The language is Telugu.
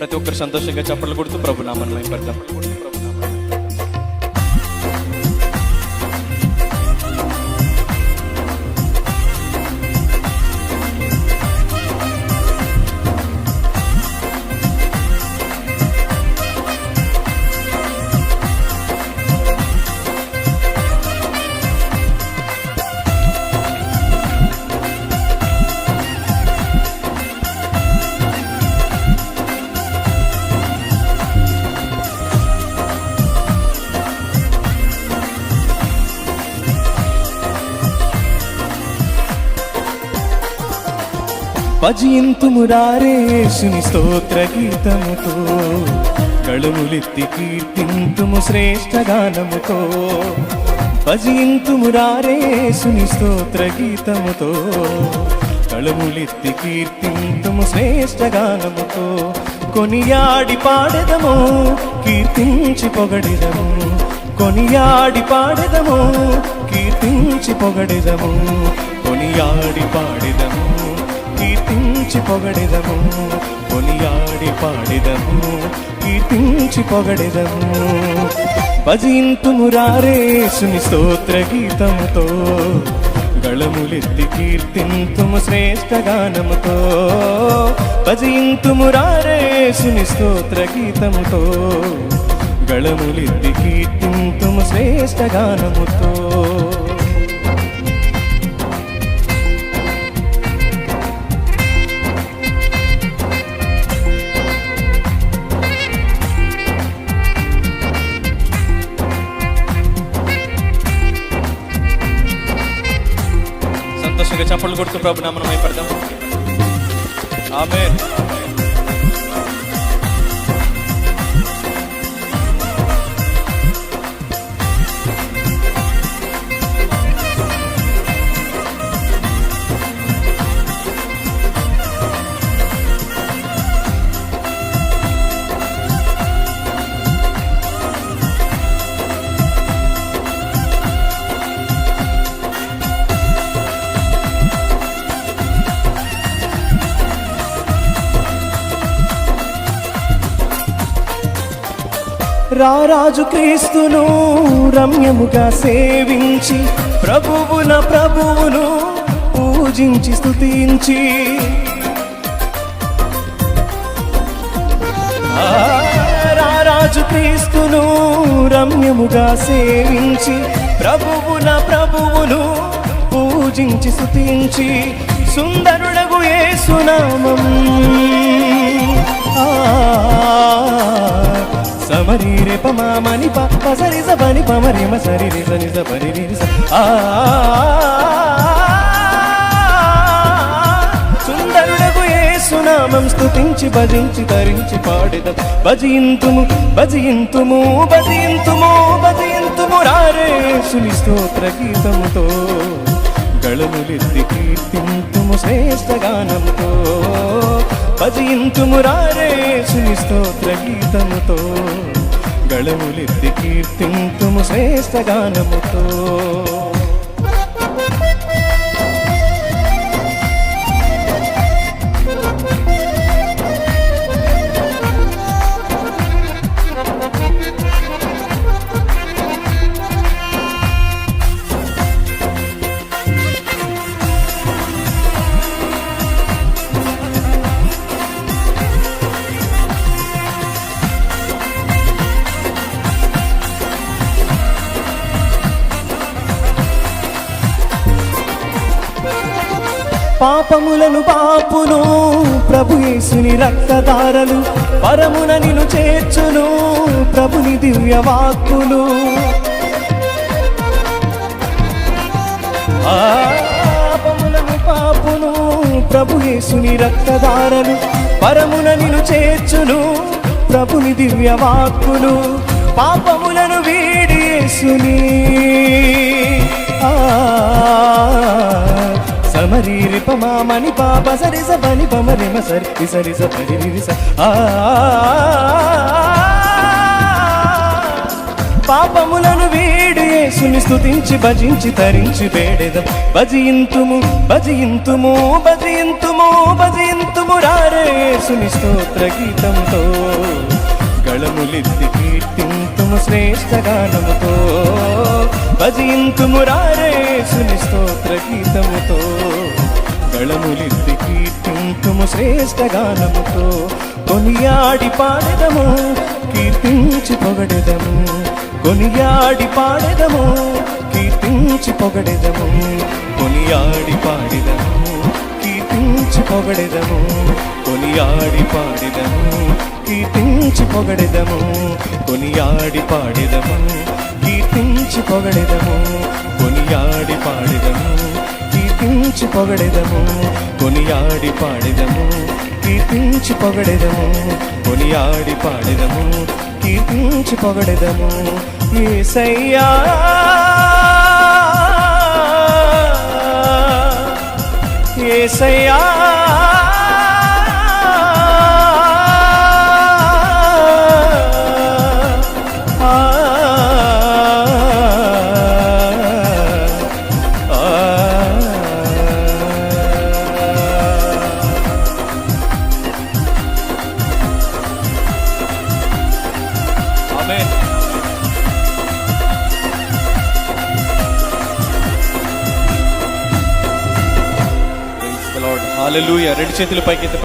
ప్రతి ఒక్కరు సంతోషంగా చప్పట్లు కొడుతూ ప్రభు నామమున మహిమపడదాం. భజింతుమురారే యేసుని స్తోత్ర గీతముతో, కళములెత్తి కీర్తింతుము శ్రేష్ఠ గానముతో. భజింతుమురారే యేసుని స్తోత్ర గీతముతో, కళములెత్తి కీర్తింతుము శ్రేష్ఠ గానముతో. కొనియాడి పాడెదము, కీర్తించి పొగడెదము. కొనియాడి పాడెదము, కీర్తించి పొగడెదము. కొనియాడి పాడెదము, కీర్తించి పొగడెదము. కొనియాడి పాడెదము, కీర్తించి పొగడెదము. భజింతుమురారే యేసుని స్తోత్ర గీతముతో, గళములెత్తి కీర్తింతుము శ్రేష్ఠ గానముతో. భజింతుమురారే యేసుని స్తోత్ర గీతముతో, గళములెత్తి కీర్తింతుము శ్రేష్ఠ గానముతో. సంతోషంగా చప్పట్లు కొడుతూ ప్రభు నామమున మహిమపడదాం. ఆమేన్. రారాజు క్రీస్తును రమ్యముగా సేవించి, ప్రభువున ప్రభువును పూజించి స్తుతించి. రారాజు క్రీస్తును రమ్యముగా సేవించి, ప్రభువున ప్రభువును పూజించి స్తుతించి. సుందరుడగు యేసునామం సమరీరే పమామని పసరి సని పమరి మసరి సని సరి సుందరుడగు యేసునామం స్తుతించి భజించి ధరించి పాడెదం. భజింతుము భజింతుము భజింతుము భజింతుము రారే యేసుని స్తోత్ర గీతముతో, గళములెత్తి కీర్తింతుము శ్రేష్ఠ గానముతో. భజింతుము రారే యేసుని స్తోత్ర గీతముతో, గళములెత్తి కీర్తింతుము శ్రేష్ఠ గానముతో. పాపములను పాపును ప్రభు యేసుని రక్తధారలు, పరమున నిన్ను చేర్చును ప్రభుని దివ్య వాక్కులు. పాపములను పాపును ప్రభు యేసుని రక్తధారలు, పరమున నిన్ను చేర్చును ప్రభుని దివ్య వాక్కులు. పాపములను వీడి యేసుని సమరీరి పమామని పాప సరి సని పమరి మసరి సరి సరి పాపములను వీడి యేసుని స్తుతించి భజించి తరించి వేడెదం భజింతుము భజింతుము భజింతుము భజింతుము రారే యేసుని స్తోత్ర గీతంతో గళములెత్తి కీర్తింతుము శ్రేష్ఠ గానముతో భజింతుము రారే యేసుని స్తోత్ర గీతముతో గళములెత్తి కీర్తింతుము శ్రేష్ఠ గానముతో కొనియాడి పాడెదము కీర్తించి పొగడెదము కొనియాడి పాడెదము కీర్తించి పొగడెదము కొనియాడి పాడెదము కీర్తించి పొగడెదము కొనియాడి పాడెదము కీర్తించి పొగడెదము కొనియాడి పాడెదము కీర్తించి పొగడెదము కొనియాడి పాడెదము కీర్తించి పొగడెదము కొనియాడి పాడెదము కీర్తించి పొగడెదము కొనియాడి పాడెదము కీర్తించి పొగడెదము యేసయ్యా యేసయ్యా ఆమేన్. Praise the Lord. హల్లెలూయా. రెండు చేతులు పైకెత్తి